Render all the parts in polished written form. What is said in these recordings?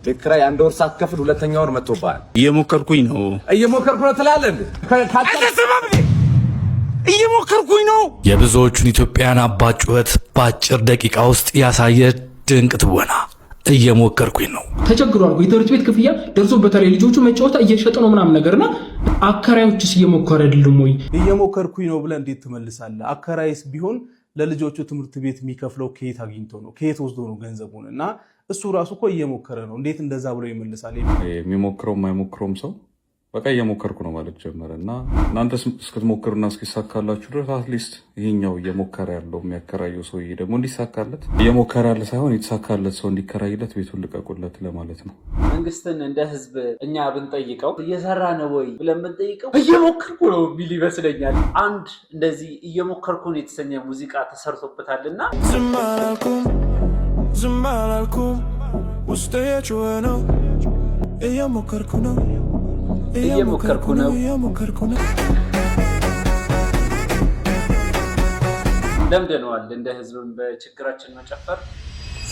በክራይ አንድ ወር ሳትከፍል ሁለተኛ ወር መጥቶባል። እየሞከርኩኝ ነው ትላለህ እንዴ? እየሞከርኩኝ ነው። የብዙዎቹን ኢትዮጵያን አባት ጩኸት በአጭር ደቂቃ ውስጥ ያሳየ ድንቅ ትወና። እየሞከርኩኝ ነው። ተቸግሯል። የትምህርት ቤት ክፍያ ደርሶበታል። ልጆቹ መጫወቻ እየሸጡ ነው ምናምን ነገርና አከራዮችስ እየሞከረ አይደለም ወይ? እየሞከርኩኝ ነው ብለህ እንዴት ትመልሳለህ? አከራይስ ቢሆን ለልጆቹ ትምህርት ቤት የሚከፍለው ከየት አግኝቶ ነው? ከየት ወስዶ ነው ገንዘቡን? እና እሱ ራሱ እኮ እየሞከረ ነው። እንዴት እንደዛ ብሎ ይመልሳል? የሚሞክረው የማይሞክረውም ሰው በቃ እየሞከርኩ ነው ማለት ጀመረ እና እናንተ እስክትሞክሩና እስኪሳካላችሁ ድረስ አትሊስት ይሄኛው እየሞከረ ያለው የሚያከራየው ሰውዬ ደግሞ እንዲሳካለት እየሞከረ ያለ ሳይሆን የተሳካለት ሰው እንዲከራይለት ቤቱን ልቀቁለት ለማለት ነው። መንግስትን እንደ ህዝብ እኛ ብንጠይቀው እየሰራ ነው ወይ ብለን ብንጠይቀው እየሞከርኩ ነው የሚል ይመስለኛል። አንድ እንደዚህ እየሞከርኩ ነው የተሰኘ ሙዚቃ ተሰርቶበታልና ዝም አላልኩም ውስጤ የጮኸ ነው እየሞከርኩ ነው ለምደነዋል እንደ ህዝብም በችግራችን መጨፈር።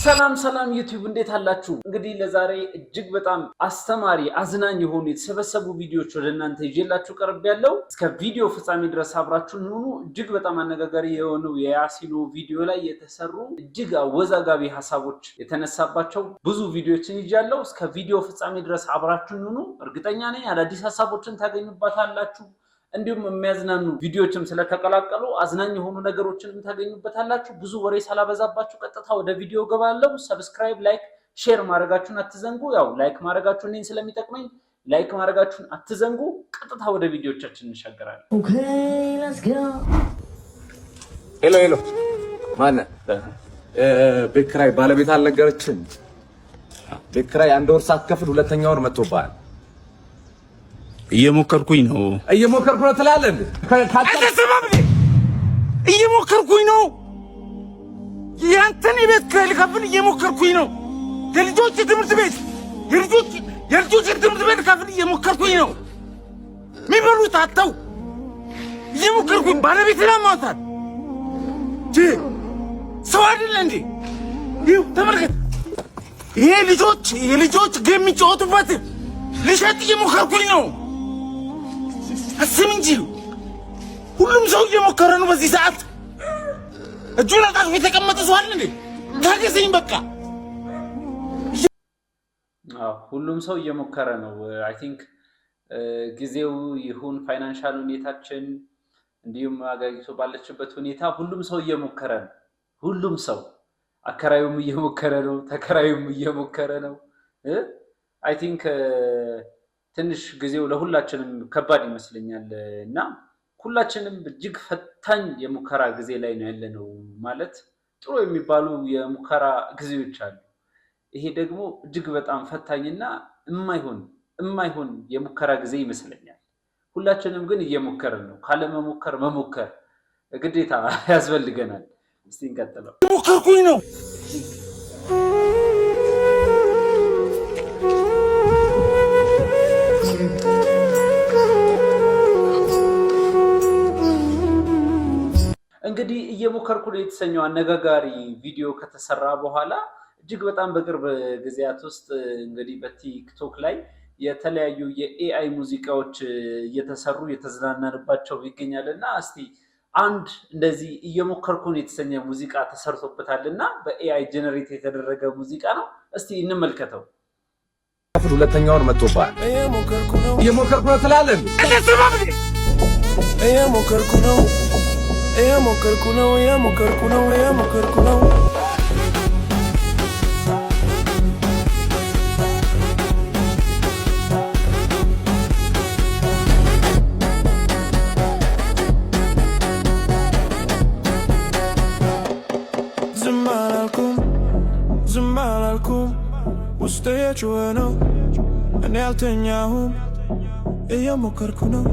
ሰላም ዩቲዩብ እንዴት አላችሁ? እንግዲህ ለዛሬ እጅግ በጣም አስተማሪ አዝናኝ የሆኑ የተሰበሰቡ ቪዲዮዎች ወደ እናንተ ይዤላችሁ ቀርቤያለሁ። እስከ ቪዲዮ ፍጻሜ ድረስ አብራችሁን ሁኑ። እጅግ በጣም አነጋጋሪ የሆነው የያሲኖ ቪዲዮ ላይ የተሰሩ እጅግ አወዛጋቢ ሀሳቦች የተነሳባቸው ብዙ ቪዲዮዎችን ይዣለሁ። እስከ ቪዲዮ ፍጻሜ ድረስ አብራችሁን ሁኑ። እርግጠኛ ነኝ አዳዲስ ሀሳቦችን ታገኙባታላችሁ። እንዲሁም የሚያዝናኑ ቪዲዮዎችም ስለተቀላቀሉ አዝናኝ የሆኑ ነገሮችንም ታገኙበታላችሁ። ብዙ ወሬ ሳላበዛባችሁ ቀጥታ ወደ ቪዲዮ ገባለሁ። ሰብስክራይብ፣ ላይክ፣ ሼር ማድረጋችሁን አትዘንጉ። ያው ላይክ ማድረጋችሁን እኔን ስለሚጠቅመኝ ላይክ ማድረጋችሁን አትዘንጉ። ቀጥታ ወደ ቪዲዮዎቻችን እንሻገራለን። ሄሎ ማነህ? በክራይ ባለቤት አልነገረችም? በክራይ አንድ ወር ሳትከፍል ሁለተኛ ወር መጥቶባል። እየሞከርኩኝ ነው ትላለህ እንዴ? እየሞከርኩኝ ነው። ያንተን የቤት ኪራይ ልከፍል እየሞከርኩኝ ነው። የልጆች ትምህርት ቤት ልከፍል እየሞከርኩኝ ነው። የሚበሉት አጥተው እየሞከርኩኝ ባለቤትን አሟታል። ሰው አይደለ እንዴ? ይኸው ተመልከት። ይሄ የልጆች ጌም የሚጫወቱበት ልሸጥ እየሞከርኩኝ ነው። አስም እንጂ ሁሉም ሰው እየሞከረ ነው። በዚህ ሰዓት እጁን አጣጥፎ የተቀመጠ ሰው አለ እንዴ? ታገሰኝ በቃ። ሁሉም ሰው እየሞከረ ነው። አይ ቲንክ ጊዜው ይሁን ፋይናንሻል ሁኔታችን እንዲሁም አገሪቱ ባለችበት ሁኔታ ሁሉም ሰው እየሞከረ ነው። ሁሉም ሰው አከራዩም እየሞከረ ነው፣ ተከራዩም እየሞከረ ነው። አይ ቲንክ ትንሽ ጊዜው ለሁላችንም ከባድ ይመስለኛል እና ሁላችንም እጅግ ፈታኝ የሙከራ ጊዜ ላይ ነው ያለነው። ማለት ጥሩ የሚባሉ የሙከራ ጊዜዎች አሉ። ይሄ ደግሞ እጅግ በጣም ፈታኝና የማይሆን የሙከራ ጊዜ ይመስለኛል። ሁላችንም ግን እየሞከርን ነው። ካለመሞከር መሞከር ግዴታ ያስፈልገናል። እስቲ እንቀጥለው። እየሞከርኩኝ ነው። እንግዲህ እየሞከርኩ ነው የተሰኘው አነጋጋሪ ቪዲዮ ከተሰራ በኋላ እጅግ በጣም በቅርብ ጊዜያት ውስጥ እንግዲህ በቲክቶክ ላይ የተለያዩ የኤአይ ሙዚቃዎች እየተሰሩ የተዝናናንባቸው ይገኛልና እስቲ አንድ እንደዚህ እየሞከርኩ ነው የተሰኘ ሙዚቃ ተሰርቶበታልና በኤአይ ጀነሬት የተደረገ ሙዚቃ ነው። እስቲ እንመልከተው። ሁለተኛ ወር መጥቶባል። እየሞከርኩ ነው ትላለህ እንዴ? እየሞከርኩ ነው። ዝም አላልኩም ውስጤ የጮኸ ነው እኔ አልተኛሁም እየሞከርኩ ነው።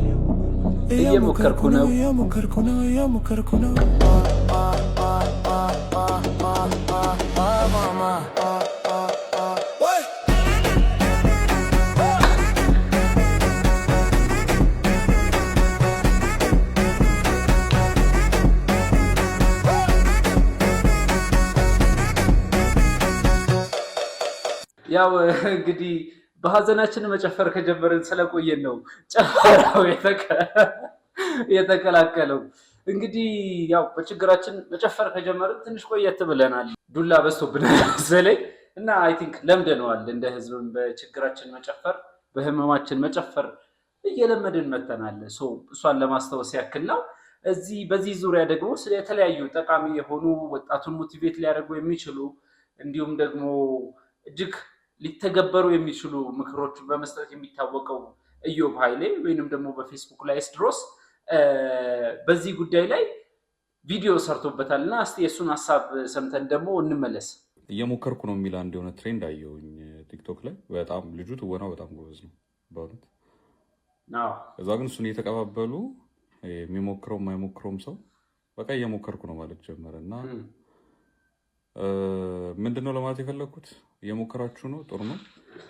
ያው እንግዲህ በሐዘናችን መጨፈር ከጀመርን ስለቆየን ነው ጨፈራው የተቀላቀለው። እንግዲህ ያው በችግራችን መጨፈር ከጀመርን ትንሽ ቆየት ብለናል። ዱላ በዝቶብናል መሰለኝ እና አይ ቲንክ ለምደነዋል። እንደ ህዝብም በችግራችን መጨፈር፣ በህመማችን መጨፈር እየለመድን መተናል። እሷን ለማስታወስ ያክል ነው። በዚህ ዙሪያ ደግሞ ስለ የተለያዩ ጠቃሚ የሆኑ ወጣቱን ሞቲቬት ሊያደርጉ የሚችሉ እንዲሁም ደግሞ እጅግ ሊተገበሩ የሚችሉ ምክሮችን በመስጠት የሚታወቀው ኢዮብ ኃይሌ ወይንም ደግሞ በፌስቡክ ላይ ኤስድሮስ በዚህ ጉዳይ ላይ ቪዲዮ ሰርቶበታል እና እስቲ የእሱን ሀሳብ ሰምተን ደግሞ እንመለስ። እየሞከርኩ ነው የሚል አንድ የሆነ ትሬንድ አየሁኝ ቲክቶክ ላይ። በጣም ልጁ ትወናው በጣም ጎበዝ ነው በእውነት። እዛ ግን እሱን እየተቀባበሉ የሚሞክረው የማይሞክረውም ሰው በቃ እየሞከርኩ ነው ማለት ጀመረ እና ምንድነው ለማለት የፈለግኩት እየሞከራችሁ ነው፣ ጥሩ ነው።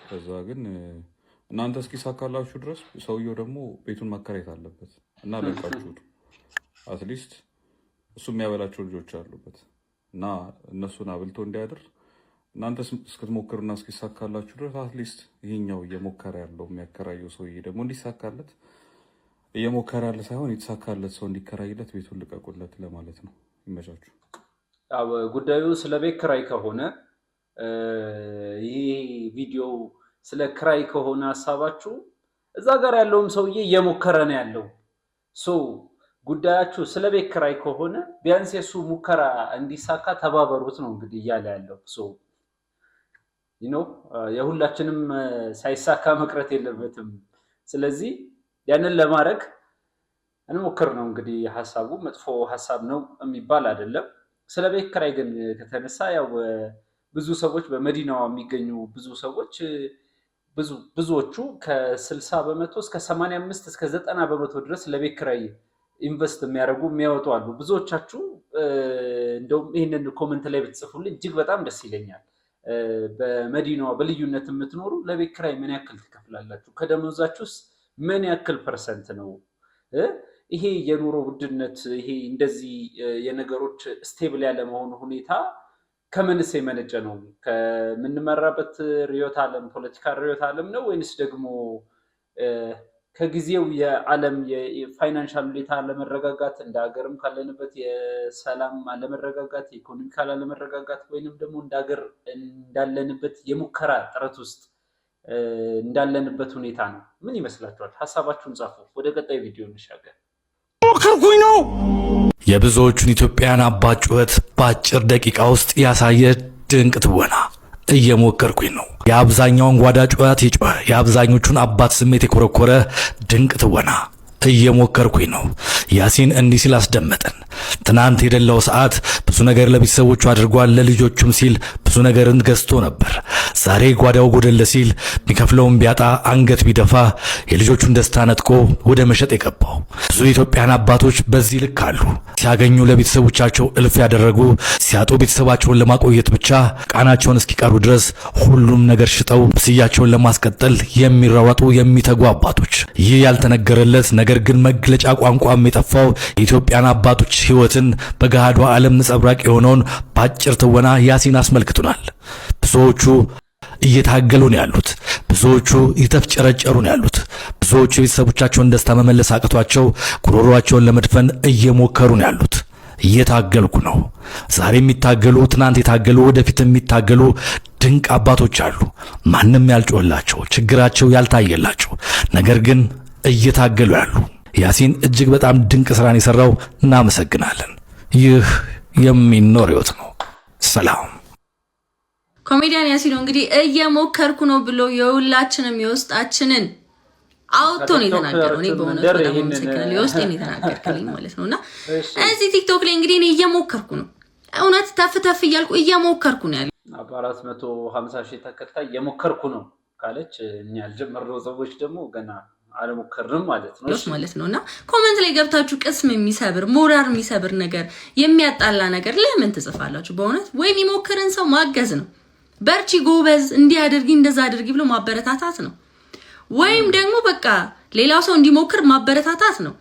ከዛ ግን እናንተ እስኪሳካላችሁ ድረስ ሰውየው ደግሞ ቤቱን ማከራየት አለበት እና ለቃችሁት አትሊስት እሱ የሚያበላቸው ልጆች አሉበት እና እነሱን አብልቶ እንዲያድር እናንተ እስክትሞክሩና እስኪሳካላችሁ ድረስ አትሊስት ይሄኛው እየሞከረ ያለው የሚያከራየው ሰውዬ ደግሞ እንዲሳካለት እየሞከረ ያለ ሳይሆን የተሳካለት ሰው እንዲከራይለት ቤቱን ልቀቁለት ለማለት ነው። ይመቻችሁ። ጉዳዩ ስለ ቤት ክራይ ከሆነ ይሄ ቪዲዮ ስለ ክራይ ከሆነ ሀሳባችሁ እዛ ጋር ያለውም ሰውዬ እየሞከረ ነው ያለው። ጉዳያችሁ ስለ ቤት ክራይ ከሆነ ቢያንስ የሱ ሙከራ እንዲሳካ ተባበሩት ነው እንግዲህ እያለ ያለው። የሁላችንም ሳይሳካ መቅረት የለበትም። ስለዚህ ያንን ለማድረግ እንሞክር ነው እንግዲህ ሀሳቡ። መጥፎ ሀሳብ ነው የሚባል አይደለም። ስለ ቤት ክራይ ግን ከተነሳ ያው ብዙ ሰዎች በመዲናዋ የሚገኙ ብዙ ሰዎች ብዙዎቹ ከ60 በመቶ እስከ 85 እስከ 90 በመቶ ድረስ ለቤት ክራይ ኢንቨስት የሚያደርጉ የሚያወጡ አሉ። ብዙዎቻችሁ እንደውም ይህንን ኮመንት ላይ ብትጽፉልኝ እጅግ በጣም ደስ ይለኛል። በመዲናዋ በልዩነት የምትኖሩ ለቤት ክራይ ምን ያክል ትከፍላላችሁ? ከደሞዛችሁስ ምን ያክል ፐርሰንት ነው? ይሄ የኑሮ ውድነት ይሄ እንደዚህ የነገሮች ስቴብል ያለመሆኑ ሁኔታ ከምንስ የመነጨ ነው? ከምንመራበት ርዕዮተ ዓለም ፖለቲካ ርዕዮተ ዓለም ነው ወይንስ ደግሞ ከጊዜው የዓለም የፋይናንሻል ሁኔታ አለመረጋጋት እንደ ሀገርም ካለንበት የሰላም አለመረጋጋት የኢኮኖሚካል አለመረጋጋት ወይንም ደግሞ እንደ ሀገር እንዳለንበት የሙከራ ጥረት ውስጥ እንዳለንበት ሁኔታ ነው? ምን ይመስላችኋል? ሀሳባችሁን ጻፉ። ወደ ቀጣይ ቪዲዮ እንሻገር። ሞከርኩኝ ነው የብዙዎቹን ኢትዮጵያውያን አባት ጩኸት በአጭር ደቂቃ ውስጥ ያሳየ ድንቅ ትወና። እየሞከርኩኝ ነው። የአብዛኛውን ጓዳ ጩኸት የጮኸ የአብዛኞቹን አባት ስሜት የኮረኮረ ድንቅ ትወና። እየሞከርኩኝ ነው። ያሲን እንዲህ ሲል አስደመጠን። ትናንት የደላው ሰዓት ብዙ ነገር ለቤተሰቦቹ አድርጓል። ለልጆቹም ሲል ብዙ ነገርን ገዝቶ ነበር። ዛሬ ጓዳው ጎደለ ሲል የሚከፍለውን ቢያጣ አንገት ቢደፋ የልጆቹን ደስታ ነጥቆ ወደ መሸጥ የገባው። ብዙ የኢትዮጵያን አባቶች በዚህ ልክ አሉ። ሲያገኙ ለቤተሰቦቻቸው እልፍ ያደረጉ፣ ሲያጡ ቤተሰባቸውን ለማቆየት ብቻ ቃናቸውን እስኪቀሩ ድረስ ሁሉም ነገር ሽጠው ስያቸውን ለማስቀጠል የሚራወጡ የሚተጉ አባቶች። ይህ ያልተነገረለት ነገር ግን መግለጫ ቋንቋም የጠፋው የኢትዮጵያን አባቶች ሕይወትን በገሃዱ ዓለም ነጸብራቅ የሆነውን በአጭር ትወና ያሲን አስመልክቱናል። ብዙዎቹ እየታገሉ ነው ያሉት። ብዙዎቹ እየተፍጨረጨሩ ነው ያሉት። ብዙዎቹ የቤተሰቦቻቸውን ደስታ መመለስ አቅቷቸው ጉሮሯቸውን ለመድፈን እየሞከሩ ነው ያሉት። እየታገልኩ ነው። ዛሬ የሚታገሉ፣ ትናንት የታገሉ፣ ወደፊት የሚታገሉ ድንቅ አባቶች አሉ። ማንም ያልጮህላቸው፣ ችግራቸው ያልታየላቸው፣ ነገር ግን እየታገሉ ያሉ። ያሲን እጅግ በጣም ድንቅ ስራን የሰራው እናመሰግናለን። ይህ የሚኖር ህይወት ነው። ሰላም። ኮሜዲያን ያሲን እንግዲህ እየሞከርኩ ነው ብሎ የሁላችንም የውስጣችንን አውጥቶ ነው የተናገረው። እኔ በእውነት በጣም አመሰግናለሁ። የውስጤን የተናገርክልኝ ማለት ነውና እዚህ ቲክቶክ ላይ እንግዲህ እኔ እየሞከርኩ ነው። እውነት ተፍ ተፍ እያልኩ እየሞከርኩ ነው ያለው። 450 ሺህ ተከታይ እየሞከርኩ ነው ካለች እኛ ያልጀመርነው ሰዎች ደግሞ ገና አለሞከርንም ማለት ነውና ኮሜንት ላይ ገብታችሁ ቅስም የሚሰብር ሞራል የሚሰብር ነገር የሚያጣላ ነገር ለምን ትጽፋላችሁ? በእውነት ወይም የሚሞክርን ሰው ማገዝ ነው። በርቺ፣ ጎበዝ፣ እንዲህ አድርጊ፣ እንደዛ አድርጊ ብሎ ማበረታታት ነው። ወይም ደግሞ በቃ ሌላው ሰው እንዲሞክር ማበረታታት ነው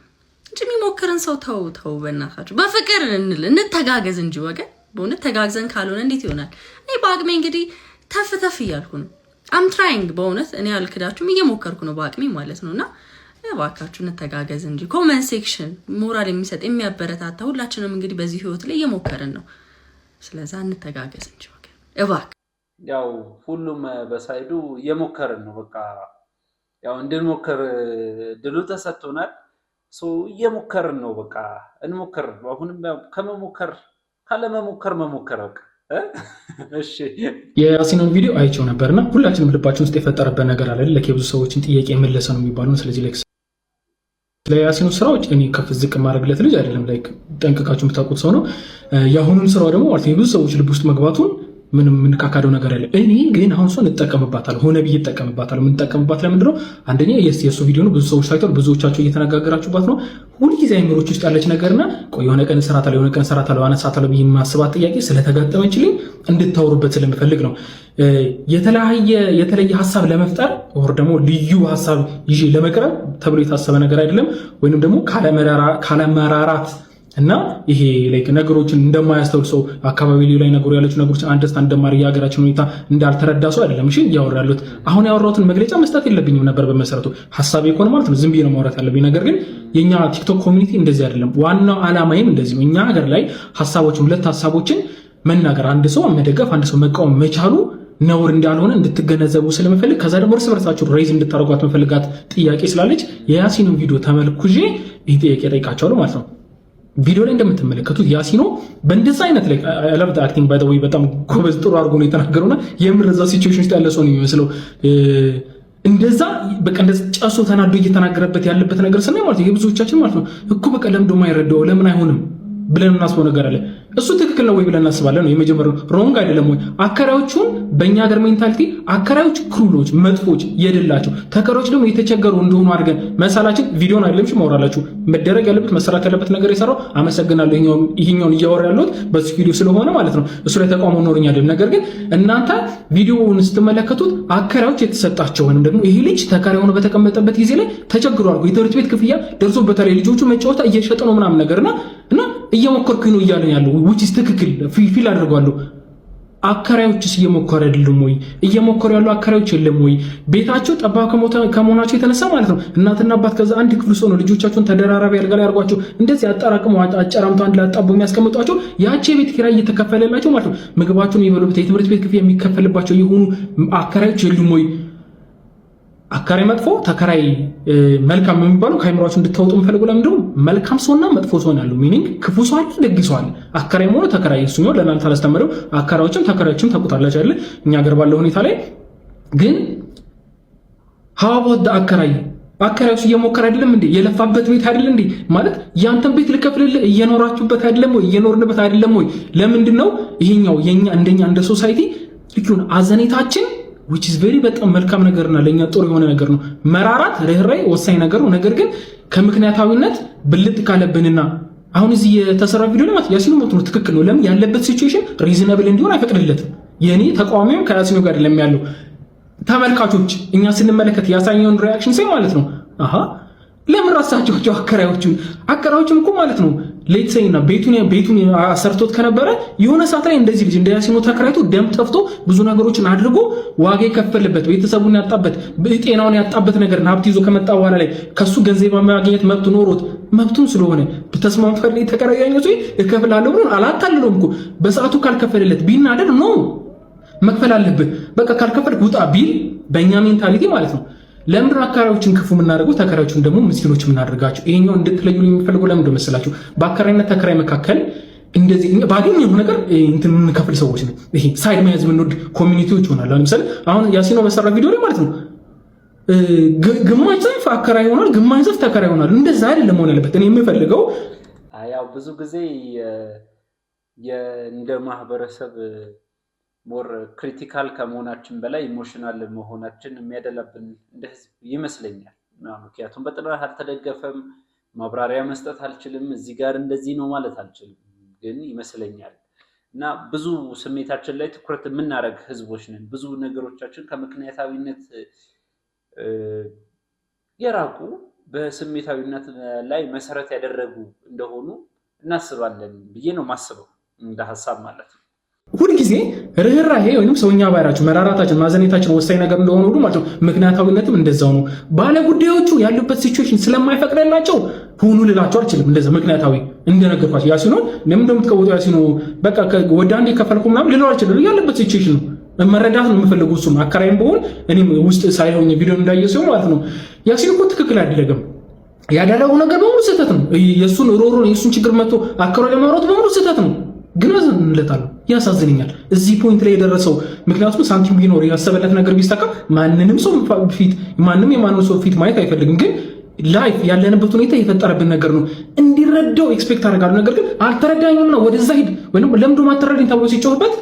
እንጂ የሚሞክርን ሰው ተው በእናታችሁ በፍቅር እንተጋገዝ እንጂ ወገን። በእውነት ተጋግዘን ካልሆነ እንዴት ይሆናል? እኔ በአቅሜ እንግዲህ ተፍ ተፍ እያልኩ ነው። አም ትራይንግ በእውነት እኔ አልክዳችሁም እየሞከርኩ ነው በአቅሜ ማለት ነውና እባካችሁ እንተጋገዝ እንጂ ኮሜንት ሴክሽን ሞራል የሚሰጥ የሚያበረታታ ሁላችንም እንግዲህ በዚህ ህይወት ላይ እየሞከርን ነው ስለዚህ እንተጋገዝ እንጂ ወገን እባክ ያው ሁሉም በሳይዱ እየሞከርን ነው በቃ ያው እንድንሞክር ድሉ ተሰጥቶናል እየሞከርን ነው በቃ እንሞክር አሁንም ከመሞከር ካለመሞከር መሞከር በቃ እሺ የያሲንን ቪዲዮ አይቼው ነበርና ሁላችንም ልባችን ውስጥ የፈጠረበት ነገር አለ ለከብዙ ሰዎችን ጥያቄ መለሰ ነው የሚባለው ስለዚህ ሌክስ ለያሲኑ ስራዎች እኔ ከፍ ዝቅ ማድረግለት ልጅ አይደለም ላይክ ጠንቀቃችሁ የምታውቁት ሰው ነው ያሁኑን ስራው ደግሞ ማለት ብዙ ሰዎች ልብ ውስጥ መግባቱን ምንም ምንካካደው ነገር አለ እኔ ግን አሁን ሰው እንጠቀምባታል ሆነ ብዬ ተጠቀምባታል ምን ተጠቀምባት ለምንድነው አንደኛ የሱ ቪዲዮ ነው ብዙ ሰዎች ሳይተው ብዙዎቻቸው እየተነጋገራችሁባት ነው ሁሉ ጊዜ አይምሮች ውስጥ ያለች ነገርና ቆይ የሆነ ቀን ሰራታለ የሆነ ቀን ሰራታለ ዋና ሰራታለ ብዬ ማስባት ጥያቄ ስለተጋጠመችልኝ እንድታወሩበት ስለምፈልግ ነው የተለየ ሐሳብ ለመፍጠር ወር ደግሞ ልዩ ሐሳብ ይዤ ለመቅረብ ተብሎ የታሰበ ነገር አይደለም ወይንም ደግሞ ካለመራራት እና ይሄ ላይክ ነገሮችን እንደማያስተውል ሰው አካባቢ ላይ ነገሩ ያለች ነገሮች አንደርስታንድ እንደማር ያገራችን ሁኔታ እንዳልተረዳ ሰው አይደለም እሺ ያወራሉት አሁን ያወራሁትን መግለጫ መስጠት የለብኝም ነበር በመሰረቱ ሐሳቤ ኮን ማለት ነው ዝም ብዬ ነው ማውራት ያለብኝ ነገር ግን የኛ ቲክቶክ ኮሚኒቲ እንደዚህ አይደለም ዋናው አላማዬም እንደዚህ ነው እኛ ሀገር ላይ ሐሳቦችን ሁለት ሐሳቦችን መናገር አንድ ሰው መደገፍ አንድ ሰው መቃወም መቻሉ ነውር እንዳልሆነ እንድትገነዘቡ ስለምፈልግ ከዛ ደግሞ እርስ በርሳችሁ ሬዝ እንድታረጓት መፈልጋት ጥያቄ ስላለች የያሲንን ቪዲዮ ተመልኩዤ ይሄ ጥያቄ ጠይቃቸዋለሁ ማለት ነው ቪዲዮ ላይ እንደምትመለከቱት ያሲኖ በእንደዛ አይነት ላይ I love the acting by the way በጣም ጎበዝ ጥሩ አድርጎ ነው የተናገረውና የምርዛ ሲቹዌሽን ውስጥ ያለ ሰው ነው የሚመስለው እንደዛ በቃ እንደዛ ጫሶ ተናዶ እየተናገረበት ያለበት ነገር ስናይ ማለት የብዙዎቻችን ማለት ነው እኮ በቃ ለምን የማይረዳው ለምን አይሆንም ብለን እናስበው ነገር አለ እሱ ትክክል ነው ወይ ብለን እናስባለን ነው የመጀመሪያው ሮንግ አይደለም ወይ አከራዮቹን በእኛ ሀገር ሜንታሊቲ አከራዮች ክሩሎች መጥፎች የደላቸው ተከራዮች ደግሞ የተቸገሩ እንደሆኑ አድርገን መሳላችን ቪዲዮን አይደለምሽ ማውራላችሁ መደረግ ያለበት መሰራት ያለበት ነገር የሰራው አመሰግናለሁ ይሄኛውን እያወራ ያለሁት በዚህ ቪዲዮ ስለሆነ ማለት ነው እሱ ላይ ተቋም ኖርኛ አይደለም ነገር ግን እናንተ ቪዲዮውን ስትመለከቱት አከራዮች የተሰጣቸው ወይንም ደግሞ ይሄ ልጅ ተከራይ ሆኖ በተቀመጠበት ጊዜ ላይ ተቸግሯል የትምህርት ቤት ክፍያ ደርሶበታል ልጆቹ መጫወታ እየሸጠ ነው ምናምን ነገርና እየሞከርኩኝ ነው እያለን ያለው which is ትክክል ፊል አድርጓለሁ አከራዮችስ እየሞከሩ አይደለም ወይ እየሞከሩ ያሉ አከራዮች የለም ወይ ቤታቸው ጠባብ ከመሆናቸው የተነሳ ማለት ነው እናትና አባት ከዛ አንድ ክፍል ሰው ነው ልጆቻቸውን ተደራራቢ አልጋ ላይ አርጓቸው እንደዚህ አጣራቅሙ አጫራምቱ አንድ ላጣቦ የሚያስቀምጧቸው ያቺ ቤት ኪራይ እየተከፈለላቸው ማለት ነው ምግባቸውን ይበሉበት የትምህርት ቤት ክፍያ የሚከፈልባቸው የሆኑ አከራዮች የሉም ወይ አከራይ መጥፎ ተከራይ መልካም የሚባለው ከአይምሮአችሁ እንድታወጡ የምፈልገው ለምንድነው መልካም ሰውና መጥፎ ሰው ያለው ሚኒንግ ክፉ ሰው አለ ደግ ሰው አለ አከራይ ሆኖ ተከራይ እሱ ነው ለናንተ አላስተምረው አከራዮችም ተከራዮችም ተቆጣላችሁ አይደል እኛ ሀገር ባለው ሁኔታ ላይ ግን how about the አከራዮች እየሞከረ አይደለም እንዴ የለፋበት ቤት አይደል እንዴ ማለት ያንተን ቤት ልከፍልልህ እየኖራችሁበት አይደለም ወይ እየኖርንበት አይደለም ወይ ለምንድነው ይሄኛው የኛ እንደኛ እንደ ሶሳይቲ ልኩን አዘኔታችን which is very በጣም መልካም ነገርና ለኛ ጦር የሆነ ነገር ነው መራራት ርህራይ ወሳኝ ነገር ነው ነገር ግን ከምክንያታዊነት ብልጥ ካለብንና አሁን እዚህ የተሰራ ቪዲዮ ላይ ማለት ያሲኑ ሞት ነው ትክክል ነው ለምን ያለበት ሲቹዌሽን ሪዝናብል እንዲሆን አይፈቅድለትም የኔ ተቋሚው ከያሲኑ ጋር አይደለም ያለው ተመልካቾች እኛ ስንመለከት ያሳየውን ሪአክሽን ሳይ ማለት ነው አሃ ለምን ራሳቸው አከራዮቹም እኮ ማለት ነው ሌትሰይና ቤቱን አሰርቶት ከነበረ የሆነ ሰዓት ላይ እንደዚህ ልጅ እንደያሲኑ ተከራይቶ ደም ጠፍቶ ብዙ ነገሮችን አድርጎ ዋጋ የከፈልበት ቤተሰቡን ያጣበት ጤናውን ያጣበት ነገር ሀብት ይዞ ከመጣ በኋላ ላይ ከሱ ገንዘብ ማግኘት መብት ኖሮት መብቱን ስለሆነ በተስማም ፈርሊ ተከራያኞች ይከፍላሉ ብሎ አላታልሎም እኮ በሰዓቱ ካልከፈለለት ቢናደድ ነው መክፈል አለበት በቃ ካልከፈልክ ውጣ ቢል በእኛ ሜንታሊቲ ማለት ነው ለምን አከራዮችን ክፉ ምናደርገው ተከራዮችን ደግሞ ምስኪኖች ምናደርጋቸው ይሄኛው እንድትለዩ የሚፈልገው ለምን እንደመሰላችሁ በአከራይና ተከራይ መካከል እንደዚህ ባገኘው ነገር እንትን ምንከፍል ሰዎች ነው ይሄ ሳይድ መያዝ ምንወድ ኮሚኒቲዎች ሆናል ለምሳሌ አሁን ያሲኖ በሰራ ቪዲዮ ላይ ማለት ነው ግማሽ ዘፍ አከራይ ሆናል ግማሽ ዘፍ ተከራይ ሆናል እንደዛ አይደለም ሆነ ያለበት እኔ የምፈልገው ያው ብዙ ጊዜ እንደ ማህበረሰብ ሞር ክሪቲካል ከመሆናችን በላይ ኢሞሽናል መሆናችን የሚያደላብን እንደ ህዝብ ይመስለኛል ምክንያቱም በጥናት አልተደገፈም ማብራሪያ መስጠት አልችልም እዚህ ጋር እንደዚህ ነው ማለት አልችልም ግን ይመስለኛል እና ብዙ ስሜታችን ላይ ትኩረት የምናደርግ ህዝቦች ነን ብዙ ነገሮቻችን ከምክንያታዊነት የራቁ በስሜታዊነት ላይ መሰረት ያደረጉ እንደሆኑ እናስባለን ብዬ ነው ማስበው እንደ ሐሳብ ማለት ነው ሁል ጊዜ ርህራሄ ወይንም ሰውኛ ባይራችሁ መራራታችን ማዘኔታችን ወሳኝ ነገር እንደሆነ ሁሉ ማለት ነው። ምክንያታዊነትም እንደዛው ነው። ባለ ጉዳዮቹ ያሉበት ሲቹዌሽን ስለማይፈቅድላቸው ሁኑ ልላቸው አልችልም። እንደዛ ምክንያታዊ እንደነገርኳችሁ ያሲኖ ለምን እንደምትቀወጡ ያሲኖ በቃ ወደ አንዴ ከፈልኩ ምናምን ልለው አልችልም። ያለበት ሲቹዌሽን ነው መረዳት ነው የምፈልገው። እሱም አከራይም በሆን እኔም ውስጥ ሳይሆን ቪዲዮ እንዳየሰው ማለት ነው። ያሲኖ እኮ ትክክል አይደለም። ያዳለው ነገር በሙሉ ስህተት ነው። የሱን ሮሮ የሱን ችግር መጥቶ አከራይ ለማውራት በሙሉ ስህተት ነው። ግን አዘንለታለሁ፣ ያሳዝነኛል እዚህ ፖይንት ላይ የደረሰው። ምክንያቱም ሳንቲም ቢኖር ያሰበለት ነገር ቢስተካ ማንንም ሰው ፊት ማንም ሰው ፊት ማየት አይፈልግም። ግን ላይፍ ያለንበት ሁኔታ የፈጠረብን ነገር ነው እንዲረዳው ኤክስፔክት አደርጋለሁ። ነገር ግን አልተረዳኝምና ወደዛ ሂድ ወይንም ለምዶ ማተረዳኝ ተብሎ ሲጮህበት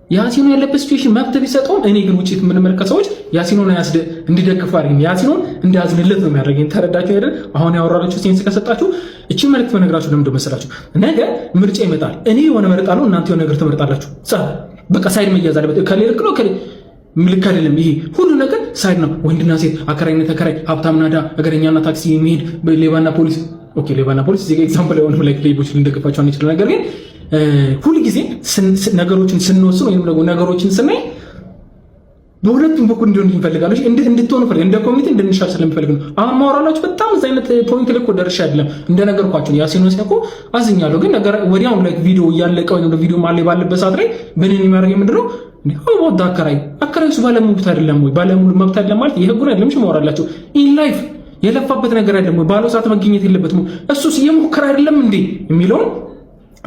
ያሲኖ ያለበት ሲቹዌሽን መብት ቢሰጠውም እኔ ግን ውጪ የምንመለከት ሰዎች ያሲኖን እንዲደግፉ አድርገኝ ያሲኖን እንዲያዝንለት ነው የሚያደርገኝ። ተረዳችሁ አይደል? አሁን ያወራላችሁ ሴንስ ከሰጣችሁ እቺ መልእክት በነግራችሁ ለምን እንደመሰላችሁ ነገ ምርጫ ይመጣል። እኔ የሆነ መርጣለሁ፣ እናንተ የሆነ ነገር ትመርጣላችሁ። በቃ ሳይድ መያዝ አለበት። ከሌልክ ነው ምልክ አይደለም። ይሄ ሁሉ ነገር ሳይድ ነው። ወንድና ሴት፣ አከራይና ተከራይ፣ ሀብታምና ድሃ፣ እግረኛና ታክሲ የሚሄድ ሌባና ፖሊስ። ኦኬ ሌባና ፖሊስ እዚህ ጋር ኤግዛምፕል አይሆንም። ላይክ ሌቦች ልንደግፋቸው አንችልም። ነገር ግን ሁሉ ጊዜ ነገሮችን ስንወስን ወይም ደግሞ ነገሮችን ስናይ በሁለቱም በኩል እንዲሆን እንፈልጋለች እንድትሆኑ ፈልግ እንደ ኮሚቴ እንድንሻል ስለምፈልግ ነው። አሁን ማወራላችሁ በጣም እዛ አይነት ፖይንት ላይ እኮ ደርሼ አይደለም እንደነገርኳችሁ ያሲኖ ሲያቆ አዝኛለሁ። ግን ነገር ወዲያው ላይ ቪዲዮ እያለቀ ወይም ቪዲዮ ማለት ባለበት ሰዓት ላይ በእኔ የሚያደርገኝ ምንድነው ወደ አከራይ እሱ ባለሙሉ መብት አይደለም ወይ ባለሙሉ መብት አይደለም ማለት ይሄ ጉዳይ አይደለም። ማወራላችሁ ኢን ላይፍ የለፋበት ነገር አይደለም ወይ ባለው ሰዓት መገኘት የለበትም እሱስ የሞከረ አይደለም እንዴ የሚለውን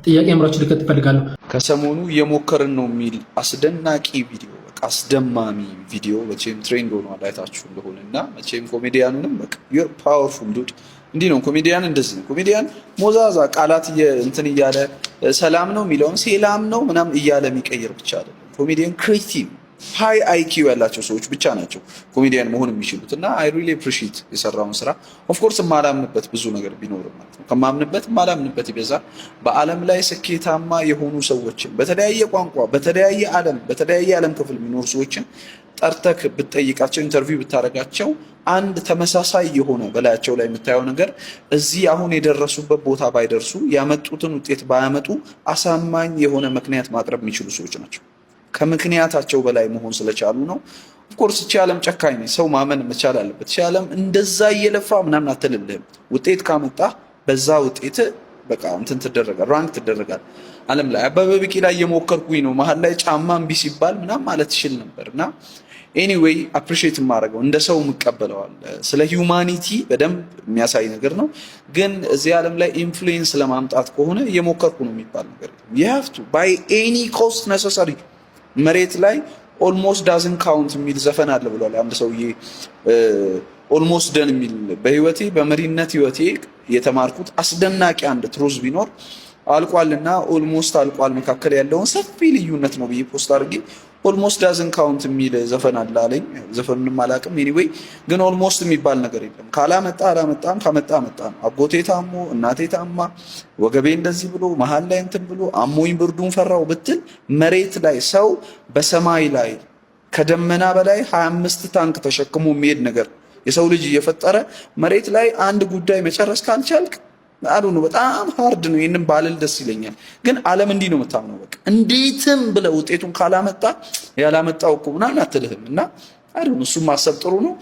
ጥያቄ አምራችሁ ልከት ፈልጋለሁ። ከሰሞኑ የሞከርን ነው የሚል አስደናቂ ቪዲዮ አስደማሚ ቪዲዮ መቼም ትሬንድ ሆኗል አይታችሁ እንደሆነ እና መቼም ኮሜዲያኑንም በቃ ዩር ፓወርፉል ዱድ እንዲህ ነው ኮሜዲያን እንደዚህ ነው ኮሜዲያን ሞዛዛ ቃላት እንትን እያለ ሰላም ነው የሚለውን ሰላም ነው ምናምን እያለ የሚቀይር ብቻ አይደለም ኮሜዲያን ክሬቲቭ ሃይ አይኪው ያላቸው ሰዎች ብቻ ናቸው ኮሜዲያን መሆን የሚችሉት እና አይ ሪሊ አፕሪሺየት የሰራውን ስራ ኦፍ ኮርስ ማላምንበት ብዙ ነገር ቢኖርም ማለት ነው ከማምንበት ማላምንበት ይበዛል። በአለም ላይ ስኬታማ የሆኑ ሰዎችን በተለያየ ቋንቋ በተለያየ ዓለም ክፍል የሚኖሩ ሰዎችን ጠርተክ ብትጠይቃቸው ኢንተርቪው ብታደርጋቸው አንድ ተመሳሳይ የሆነ በላያቸው ላይ የምታየው ነገር እዚህ አሁን የደረሱበት ቦታ ባይደርሱ ያመጡትን ውጤት ባያመጡ አሳማኝ የሆነ ምክንያት ማቅረብ የሚችሉ ሰዎች ናቸው። ከምክንያታቸው በላይ መሆን ስለቻሉ ነው። ኦፍኮርስ እቺ ዓለም ጨካኝ ነው። ሰው ማመን መቻል አለበት። እቺ ዓለም እንደዛ እየለፋ ምናምን አትልልህም። ውጤት ካመጣ በዛ ውጤት በቃ እንትን ትደረጋል፣ ራንክ ትደረጋል። ዓለም ላይ አበበ ቢቂላ እየሞከርኩኝ ነው መሀል ላይ ጫማ እምቢ ሲባል ምናምን ማለት ይችል ነበርና ኤኒዌይ አፕሪሺየት የማደርገው እንደ ሰው የምቀበለዋል። ስለ ሂውማኒቲ በደንብ የሚያሳይ ነገር ነው። ግን እዚህ ዓለም ላይ ኢንፍሉዌንስ ለማምጣት ከሆነ እየሞከርኩ ነው የሚባል ነገር you have to by any cost necessary መሬት ላይ ኦልሞስት ዳዝንት ካውንት የሚል ዘፈን አለ ብሏል አንድ ሰውዬ። ኦልሞስት ደን የሚል በህይወቴ በመሪነት ህይወቴ የተማርኩት አስደናቂ አንድ ትሩዝ ቢኖር አልቋልና ኦልሞስት አልቋል መካከል ያለውን ሰፊ ልዩነት ነው ብዬ ፖስት አድርጌ ኦልሞስት ዳዝንት ካውንት የሚል ዘፈን አለ አለኝ። ዘፈኑንም አላውቅም። ኤኒዌይ ግን ኦልሞስት የሚባል ነገር የለም። ካላመጣ አላመጣም፣ ካመጣ መጣ ነው። አጎቴ ታሞ እናቴ ታማ ወገቤ እንደዚህ ብሎ መሀል ላይ እንትን ብሎ አሞኝ ብርዱን ፈራው ብትል መሬት ላይ ሰው በሰማይ ላይ ከደመና በላይ 25 ታንክ ተሸክሞ የሚሄድ ነገር የሰው ልጅ እየፈጠረ መሬት ላይ አንድ ጉዳይ መጨረስ ካልቻልክ አሉ ነው በጣም ሃርድ ነው። ይሄንን ባለል ደስ ይለኛል። ግን ዓለም እንዲህ ነው የምታምነው። በቃ እንዴትም ብለ ውጤቱን ካላመጣ ያላመጣው እኮ ምናምን አትልህም። እና አሉ እሱም ማሰብ ጥሩ ነው።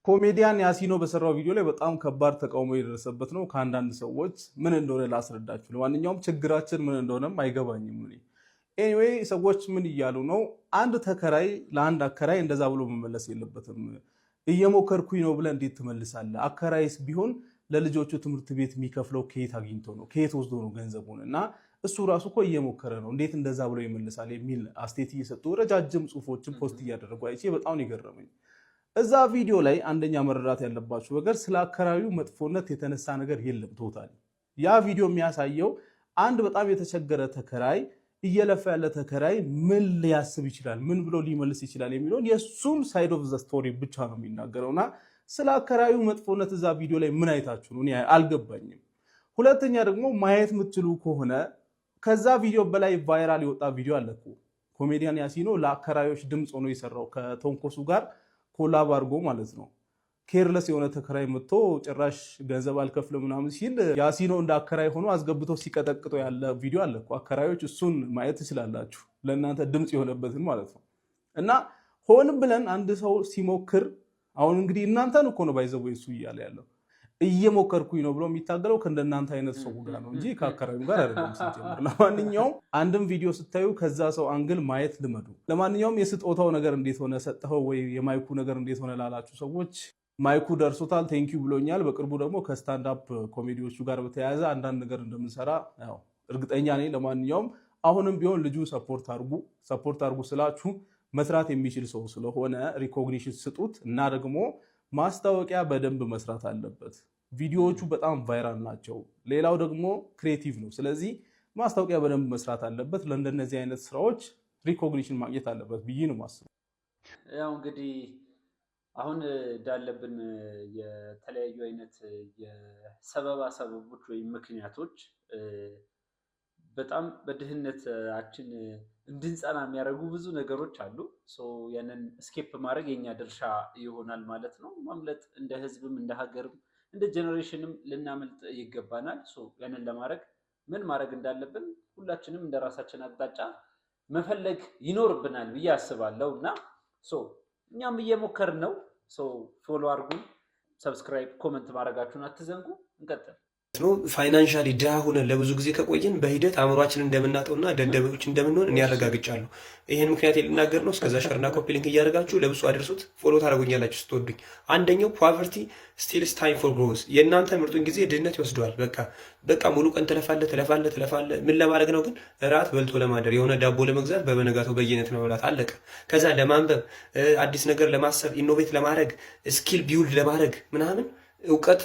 ኮሜዲያን ያሲኖ በሰራው ቪዲዮ ላይ በጣም ከባድ ተቃውሞ የደረሰበት ነው ከአንዳንድ ሰዎች። ምን እንደሆነ ላስረዳችሁ። ለማንኛውም ችግራችን ምን እንደሆነም አይገባኝም። ኤኒዌይ ሰዎች ምን እያሉ ነው? አንድ ተከራይ ለአንድ አከራይ እንደዛ ብሎ መመለስ የለበትም። እየሞከርኩኝ ነው ብለህ እንዴት ትመልሳለህ? አከራይስ ቢሆን ለልጆቹ ትምህርት ቤት የሚከፍለው ከየት አግኝቶ ነው? ከየት ወስዶ ነው ገንዘቡን? እና እሱ ራሱ እኮ እየሞከረ ነው፣ እንዴት እንደዛ ብሎ ይመልሳል? የሚል አስተያየት እየሰጡ ረጃጅም ጽሁፎችን ፖስት እያደረጉ አይቼ በጣም የገረመኝ። እዛ ቪዲዮ ላይ አንደኛ መረዳት ያለባችሁ ነገር ስለ አከራዩ መጥፎነት የተነሳ ነገር የለም። ቶታሊ ያ ቪዲዮ የሚያሳየው አንድ በጣም የተቸገረ ተከራይ እየለፋ ያለ ተከራይ ምን ሊያስብ ይችላል፣ ምን ብሎ ሊመልስ ይችላል የሚለውን የሱን ሳይድ ኦፍ ዘ ስቶሪ ብቻ ነው የሚናገረውና ስለ አከራዩ መጥፎነት እዛ ቪዲዮ ላይ ምን አይታችሁ ነው? እኔ አልገባኝም። ሁለተኛ ደግሞ ማየት የምትችሉ ከሆነ ከዛ ቪዲዮ በላይ ቫይራል የወጣ ቪዲዮ አለ እኮ ኮሜዲያን ያሲኖ ለአከራዮች ድምፅ ሆኖ የሰራው ከቶንኮሱ ጋር ኮላብ አድርጎ ማለት ነው። ኬርለስ የሆነ ተከራይ መጥቶ ጭራሽ ገንዘብ አልከፍልም ምናምን ሲል ያሲኖ እንደ አከራይ ሆኖ አስገብቶ ሲቀጠቅጦ ያለ ቪዲዮ አለ እኮ። አከራዮች እሱን ማየት ትችላላችሁ፣ ለእናንተ ድምፅ የሆነበትን ማለት ነው። እና ሆን ብለን አንድ ሰው ሲሞክር አሁን እንግዲህ እናንተን እኮ ነው ባይዘው እሱ እያለ ያለው እየሞከርኩኝ ነው ብሎ የሚታገለው ከእንደናንተ አይነት ሰው ጋር ነው እንጂ ከአከራዩ ጋር አይደለም ሲጀምር። ለማንኛውም አንድም ቪዲዮ ስታዩ ከዛ ሰው አንግል ማየት ልመዱ። ለማንኛውም የስጦታው ነገር እንዴት ሆነ ሰጠኸው ወይ የማይኩ ነገር እንዴት ሆነ ላላችሁ ሰዎች ማይኩ ደርሶታል፣ ቴንኪዩ ብሎኛል። በቅርቡ ደግሞ ከስታንድ አፕ ኮሜዲዎቹ ጋር በተያያዘ አንዳንድ ነገር እንደምንሰራ ያው እርግጠኛ ነኝ። ለማንኛውም አሁንም ቢሆን ልጁ ሰፖርት አድርጉ ስላችሁ መስራት የሚችል ሰው ስለሆነ ሪኮግኒሽን ስጡት እና ደግሞ ማስታወቂያ በደንብ መስራት አለበት። ቪዲዮዎቹ በጣም ቫይራል ናቸው። ሌላው ደግሞ ክሬቲቭ ነው። ስለዚህ ማስታወቂያ በደንብ መስራት አለበት። ለእንደነዚህ አይነት ስራዎች ሪኮግኒሽን ማግኘት አለበት ብዬ ነው የማስበው። ያው እንግዲህ አሁን እንዳለብን የተለያዩ አይነት የሰበባ ሰበቦች ወይም ምክንያቶች በጣም በድህነታችን እንድንጸና የሚያደርጉ ብዙ ነገሮች አሉ። ያንን ስኬፕ ማድረግ የኛ ድርሻ ይሆናል ማለት ነው። ማምለጥ እንደ ህዝብም እንደ ሀገርም እንደ ጀነሬሽንም ልናመልጥ ይገባናል። ያንን ለማድረግ ምን ማድረግ እንዳለብን ሁላችንም እንደ ራሳችን አቅጣጫ መፈለግ ይኖርብናል ብዬ አስባለሁ እና እኛም እየሞከርን ነው። ፎሎ አድርጉን፣ ሰብስክራይብ፣ ኮመንት ማድረጋችሁን አትዘንጉ። እንቀጥል። ፋይናንሻሊ ድሃ ሆነን ለብዙ ጊዜ ከቆየን በሂደት አእምሯችንን እንደምናጠውና ደደቦች እንደምንሆን እኔ ያረጋግጫለሁ። ይህን ምክንያት ልናገር ነው። እስከዛ ሸርና ኮፒ ሊንክ እያደረጋችሁ ለብዙ አድርሱት። ፎሎ ታደርጉኛላችሁ ስትወዱኝ። አንደኛው ፖቨርቲ ስቲልስ ታይም ፎር ግሮዝ። የእናንተ ምርጡን ጊዜ ድህነት ይወስደዋል። በቃ ሙሉ ቀን ትለፋለ። ምን ለማድረግ ነው ግን? እራት በልቶ ለማደር፣ የሆነ ዳቦ ለመግዛት በበነጋቱ በየነት ለመብላት አለቀ። ከዛ ለማንበብ፣ አዲስ ነገር ለማሰብ፣ ኢኖቬት ለማድረግ፣ ስኪል ቢውልድ ለማድረግ ምናምን እውቀት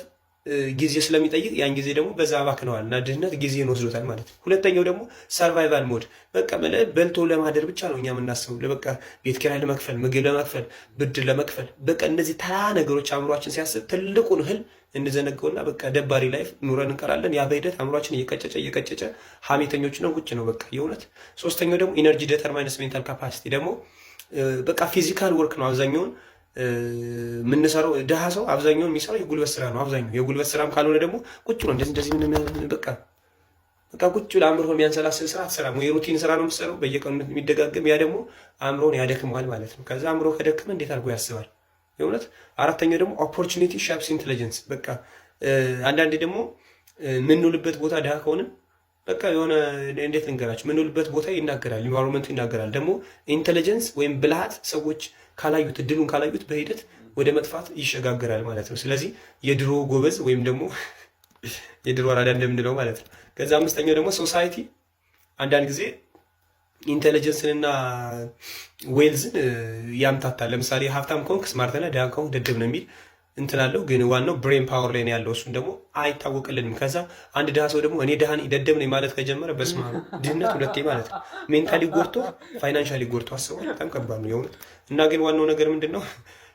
ጊዜ ስለሚጠይቅ ያን ጊዜ ደግሞ በዛ አባክነዋል እና ድህነት ጊዜን ወስዶታል ማለት ነው። ሁለተኛው ደግሞ ሰርቫይቫል ሞድ። በቃ በልቶ ለማደር ብቻ ነው እኛ የምናስበው። በቃ ቤት ኪራይ ለመክፈል፣ ምግብ ለመክፈል፣ ብድር ለመክፈል፣ በቃ እነዚህ ተራ ነገሮች አእምሯችን ሲያስብ ትልቁን ህልም እንዘነገውና በቃ ደባሪ ላይፍ ኑረን እንቀራለን። ያ በሂደት አእምሯችን እየቀጨጨ ሀሜተኞች ነው ቁጭ ነው በቃ የእውነት። ሶስተኛው ደግሞ ኢነርጂ ዴተርማይነስ ሜንታል ካፓሲቲ ደግሞ በቃ ፊዚካል ወርክ ነው አብዛኛውን የምንሰራው። ድሃ ሰው አብዛኛውን የሚሰራው የጉልበት ስራ ነው። አብዛኛው የጉልበት ስራም ካልሆነ ደግሞ ቁጭ ነው እንደዚህ በቃ ቁጭ ለአእምሮ የሚያንሰላስል ስራ አትሰራም። ወይ ሩቲን ስራ ነው የምትሰራው በየቀኑ የሚደጋገም። ያ ደግሞ አእምሮን ያደክመዋል ማለት ነው። ከዛ አእምሮ ከደከመ እንዴት አድርጎ ያስባል የእውነት። አራተኛው ደግሞ ኦፖርቹኒቲ ሻፕስ ኢንቴሊጀንስ። በቃ አንዳንዴ ደግሞ የምንውልበት ቦታ ድሃ ከሆነ በቃ የሆነ እንዴት ልንገራችሁ፣ የምንውልበት ቦታ ይናገራል፣ ኢንቫይሮንመንቱ ይናገራል። ደግሞ ኢንቴሊጀንስ ወይም ብልሃት ሰዎች ካላዩት እድሉን ካላዩት በሂደት ወደ መጥፋት ይሸጋገራል ማለት ነው። ስለዚህ የድሮ ጎበዝ ወይም ደግሞ የድሮ አራዳ እንደምንለው ማለት ነው። ከዛ አምስተኛው ደግሞ ሶሳይቲ አንዳንድ ጊዜ ኢንቴሊጀንስንና ዌልዝን ያምታታል። ለምሳሌ ሀብታም ከሆንክ ስማርት ነህ፣ ድሃ ከሆንክ ደደብ ነው የሚል እንትን አለው። ግን ዋናው ብሬን ፓወር ላይ ነው ያለው። እሱን ደግሞ አይታወቅልንም። ከዛ አንድ ድሃ ሰው ደግሞ እኔ ድሃ ነኝ ደደብ ነኝ ማለት ከጀመረ በስመ አብ ድህነት ሁለቴ ማለት ነው። ሜንታሊ ጎርቶ ፋይናንሻሊ ጎርቶ አስበው። በጣም ከባድ ነው የእውነት። እና ግን ዋናው ነገር ምንድነው?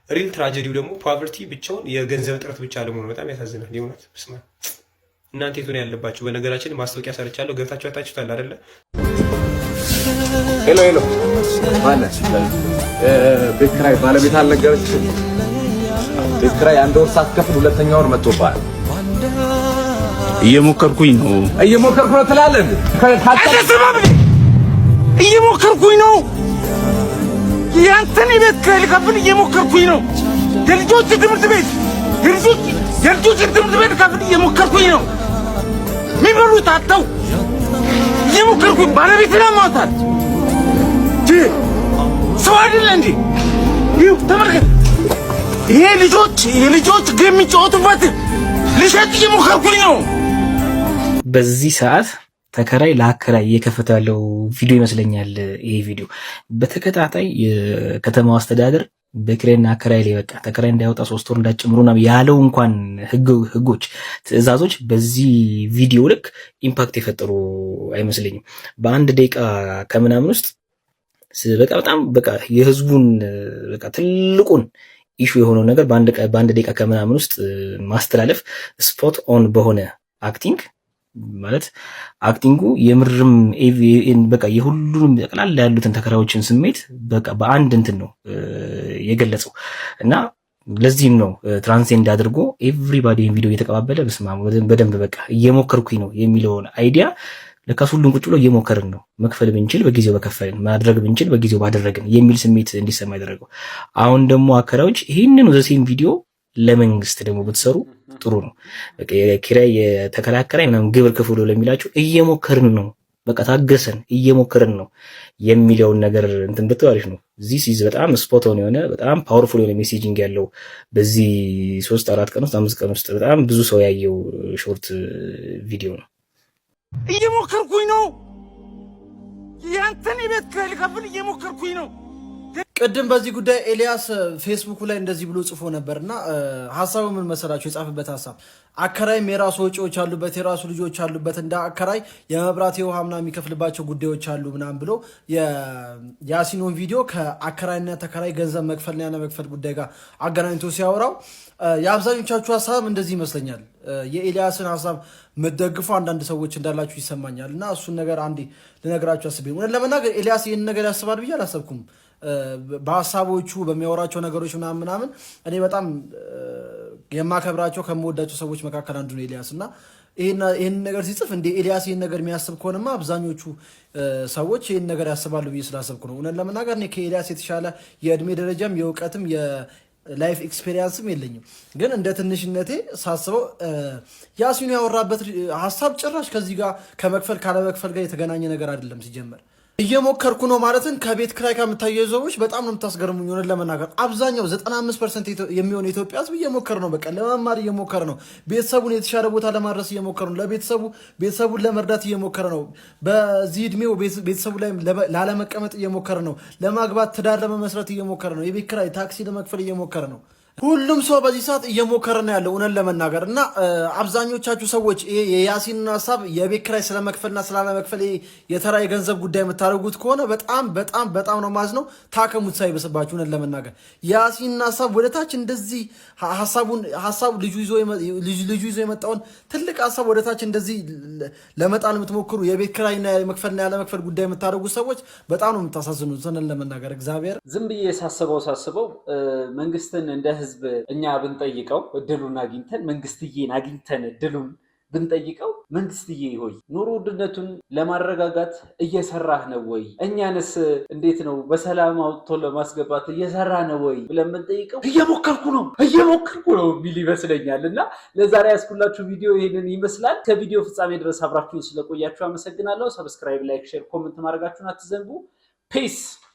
ሪል ትራጀዲው ደግሞ ፖቨርቲ ብቻውን የገንዘብ እጥረት ብቻ ለመሆኑ በጣም ያሳዝናል የእውነት። በስመ አብ። እናንተ የቱ ነው ያለባችሁ? በነገራችን ማስታወቂያ ሰርቻለሁ፣ ገብታችሁ አይታችሁታል አይደለ? ሄሎ ማለት ቤት ኪራይ ባለቤት አልነገረችም? ቤት ኪራይ አንድ ወር ሳትከፍል ሁለተኛ ወር መጥቶብሃል። እየሞከርኩኝ ነው ትላለህ እንዴ? እየሞከርኩኝ ነው። ያንተን የቤት ኪራይ ልከፍል እየሞከርኩኝ ነው። የልጆች ትምህርት ቤት ልከፍል እየሞከርኩኝ ነው። የሚበሉት አጥተው እየሞከርኩኝ ባለቤትን አሟታል። ሰው አይደለ እንዴ? ይኸው ተመልከት። ይሄ ልጆች ጌም የሚጫወቱበት ልሸጥ እየሞከርኩኝ ነው። በዚህ ሰዓት ተከራይ ለአከራይ እየከፈተ ያለው ቪዲዮ ይመስለኛል። ይሄ ቪዲዮ በተከታታይ የከተማው አስተዳደር በኪራይና አከራይ ላይ በቃ ተከራይ እንዳይወጣ 3 ወር እንዳጨምሩና ያለው እንኳን ህጎች፣ ትዕዛዞች በዚህ ቪዲዮ ልክ ኢምፓክት የፈጠሩ አይመስለኝም። በአንድ ደቂቃ ከምናምን ውስጥ በጣም የህዝቡን ትልቁን ኢሹ የሆነው ነገር በአንድ ደቂቃ ከምናምን ውስጥ ማስተላለፍ ስፖት ኦን በሆነ አክቲንግ ማለት አክቲንጉ የምርም የሁሉንም ጠቅላላ ያሉትን ተከራዮችን ስሜት በአንድ እንትን ነው የገለጸው እና ለዚህም ነው ትራንሴንድ አድርጎ ኤቭሪባዲ ቪዲዮ እየተቀባበለ በስማሙ በደንብ በቃ እየሞከርኩኝ ነው የሚለውን አይዲያ ለካስ ሁሉን ቁጭ ብሎ እየሞከርን ነው። መክፈል ብንችል በጊዜው በከፈልን፣ ማድረግ ብንችል በጊዜው ባደረግን የሚል ስሜት እንዲሰማ ያደረገው። አሁን ደግሞ አከራዮች ይህንን ዘሴም ቪዲዮ ለመንግስት ደግሞ ብትሰሩ ጥሩ ነው። በቃ የኪራይ የተከራከራይ ምናምን ግብር ክፍሉ ለሚላችሁ እየሞከርን ነው፣ በቃ ታገሰን እየሞከርን ነው የሚለውን ነገር እንትን ብትው አሪፍ ነው። ዚስ ኢዝ በጣም ስፖት ኦን የሆነ በጣም ፓወርፉል የሆነ ሜሴጂንግ ያለው በዚህ 3-4 ቀን ውስጥ 5 ቀን ውስጥ በጣም ብዙ ሰው ያየው ሾርት ቪዲዮ ነው። እየሞከርኩኝ ነው። ያንተን የቤት ኪራይ ልከፍል እየሞከርኩኝ ነው። ቅድም በዚህ ጉዳይ ኤልያስ ፌስቡክ ላይ እንደዚህ ብሎ ጽፎ ነበርና ሐሳቡ ምን መሰላችሁ? የጻፈበት ሐሳብ አከራይም የራሱ ወጪዎች አሉበት፣ የራሱ ልጆች አሉበት፣ እንደ አከራይ የመብራት የውሃ ምናምን የሚከፍልባቸው ጉዳዮች አሉ ምናምን ብሎ የያሲኖን ቪዲዮ ከአከራይና ተከራይ ገንዘብ መክፈልና ያለ መክፈል ጉዳይ ጋር አገናኝቶ ሲያወራው የአብዛኞቻችሁ ሐሳብ እንደዚህ ይመስለኛል። የኤልያስን ሐሳብ የምትደግፉ አንዳንድ ሰዎች እንዳላችሁ ይሰማኛል። እና እሱን ነገር አንዴ ልነግራችሁ አስቤ እውነት ለመናገር ኤልያስ ይህን ነገር ያስባል ብዬ አላሰብኩም። በሀሳቦቹ በሚያወራቸው ነገሮች ምናምን እኔ በጣም የማከብራቸው ከምወዳቸው ሰዎች መካከል አንዱ ነው ኤልያስ። እና ይህን ነገር ሲጽፍ እንደ ኤልያስ ይህን ነገር የሚያስብ ከሆነማ አብዛኞቹ ሰዎች ይህን ነገር ያስባሉ ብዬ ስላሰብኩ ነው። እውነት ለመናገር እኔ ከኤልያስ የተሻለ የእድሜ ደረጃም የእውቀትም የላይፍ ኤክስፔሪንስም የለኝም። ግን እንደ ትንሽነቴ ሳስበው ያሲኑ ያወራበት ሀሳብ ጭራሽ ከዚህ ጋር ከመክፈል ካለመክፈል ጋር የተገናኘ ነገር አይደለም። ሲጀመር እየሞከርኩ ነው ማለትን ከቤት ኪራይ ከምታየው ሰዎች በጣም ነው የምታስገርሙኝ። ሆነ ለመናገር አብዛኛው 95% የሚሆን ኢትዮጵያ ሕዝብ እየሞከረ ነው። በቃ ለመማር እየሞከረ ነው። ቤተሰቡን የተሻለ ቦታ ለማድረስ እየሞከረ ነው። ቤተሰቡን ለመርዳት እየሞከረ ነው። በዚህ እድሜው ቤተሰቡ ላይ ላለመቀመጥ እየሞከረ ነው። ለማግባት ትዳር ለመመስረት እየሞከረ ነው። የቤት ኪራይ ታክሲ ለመክፈል እየሞከረ ነው። ሁሉም ሰው በዚህ ሰዓት እየሞከረ ነው ያለው እውነት ለመናገር እና አብዛኞቻችሁ ሰዎች የያሲንን ሀሳብ የቤት ኪራይ ስለመክፈልና ስላለመክፈል የተራ የገንዘብ ጉዳይ የምታደርጉት ከሆነ በጣም ነው ማዝነው። ታከሙት ሳይበስባችሁ እውነት ለመናገር የያሲንን ሀሳብ ወደታች እንደዚህ ሀሳቡ ልጁ ይዞ የመጣውን ትልቅ ሀሳብ ወደታች እንደዚህ ለመጣል የምትሞክሩ የቤት ኪራይና የመክፈልና ያለመክፈል ጉዳይ የምታደርጉት ሰዎች በጣም ነው የምታሳዝኑት እውነት ለመናገር እግዚአብሔር። ዝም ብዬ ሳስበው መንግስትን እንደ ህዝብ እኛ ብንጠይቀው እድሉን አግኝተን መንግስትዬን አግኝተን እድሉን ብንጠይቀው መንግስትዬ ሆይ ኑሮ ውድነቱን ለማረጋጋት እየሰራህ ነው ወይ? እኛንስ እንዴት ነው በሰላም አውጥቶ ለማስገባት እየሰራህ ነው ወይ ብለን ብንጠይቀው እየሞከርኩ ነው የሚል ይመስለኛል። እና ለዛሬ ያስኩላችሁ ቪዲዮ ይሄንን ይመስላል። ከቪዲዮ ፍጻሜ ድረስ አብራችሁን ስለቆያችሁ አመሰግናለሁ። ሰብስክራይብ፣ ላይክ፣ ሼር፣ ኮሜንት ማድረጋችሁን አትዘንጉ። ፒስ